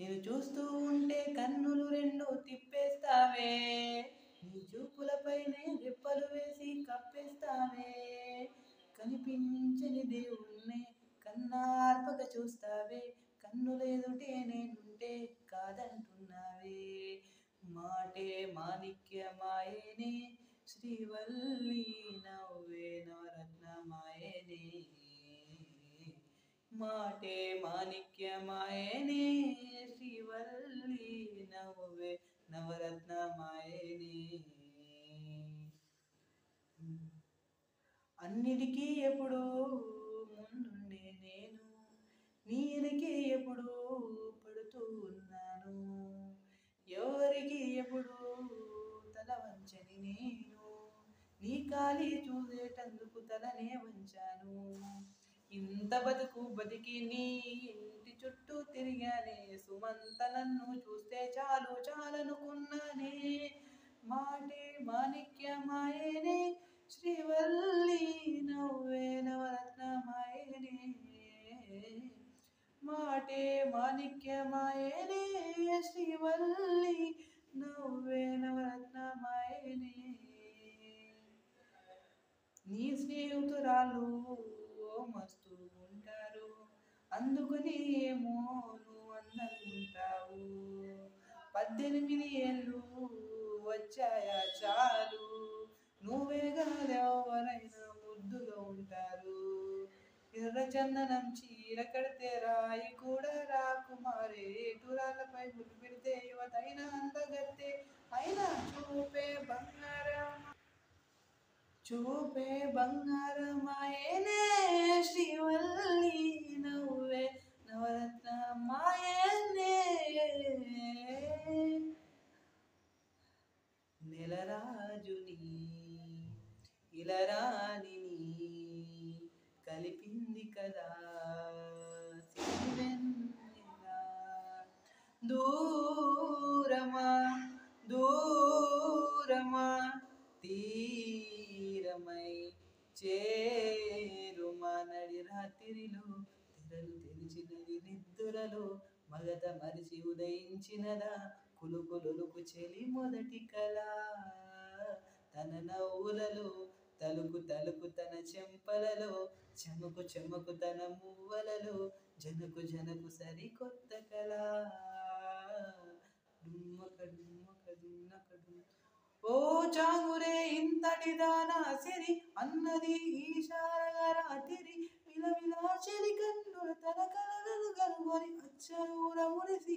నేను చూస్తూ ఉంటే కన్నులు రెండు తిప్పేస్తావే, నీ చూపులపైనే రెప్పలు వేసి కప్పేస్తావే, కనిపించని దేవుణ్ణి కన్నార్పక చూస్తావే, కన్నులేదుటే నేనుంటే కాదంటున్నావే, మాటే మాణిక్యమాయనే శ్రీవల్లి నవ్వే నవరత్నమాయనే, మాటే మాణిక్యమాయనే శ్రీవల్లి నవ్వే నవరత్నమాయనే. అన్నిటికీ ఎప్పుడు ముందుండే నేను, నీరికి ఎప్పుడు పడుతూ ఉన్నాను, ఎవరికి ఎప్పుడు తల వంచని నేను, నీ కాలి చూసేటందుకు తలనే వంచాను, ఇంత బతుకు బతికి నీ ఇంటి చుట్టూ తిరిగానే, సుమంత నన్ను చూస్తే చాలు చాలనుకున్నానే, మాటే మాణిక్యమాయనే శ్రీవల్లి నవ్వే నవరత్నమాయనే, మాటే మాణిక్యమాయనే శ్రీవల్లి నవ్వే నవరత్నమాయనే. నీ స్నేహితురాలు మస్తు ఉంటారు, అందుకని ఏమో నువ్వు అందనుకుంటావు, 18 ఏళ్ళు వచ్చాయా చాలు, నువ్వే ఎవరైనా ముద్దుగా ఉంటారు, ఎర్రచందనం చీర కడితే రాయి కూడా రాకుమారే, ఏటురాలపై గురి పెడితే యువతైన అందగత్తే, అయినా చూపే బంగారమాయనే శ్రీవల్లి నవ్వే నవరత్నమాయనే, నెలరాజుని ఇలరాణిని కలిపింది కదా సిరివెన్నెల, దూరమా దూరమా తీరమై చేరుమా, నడి రాత్రిలో తెరలు తెరిచినది నిద్దురలో, మగత మరిచి ఉదయించినదా కులుకులుకు చెలి మొదటి కళ, తన నవ్వులలో తలుకు తలుకు తన చెంపలలో, చెమకు చెమకు తన మువ్వలలో, జనకు జనకు సరికొత్త కళ, డుమ్మక డుమ్మక డుమ్మక డుమ్. ఓ చాంగురే ఇంతటి దానా సిరి అన్నది ఈశారగా రాత్రి, విలవిలా చెలి కన్నులు తన కలలను కనుగొని అచ్చరూర మురిసి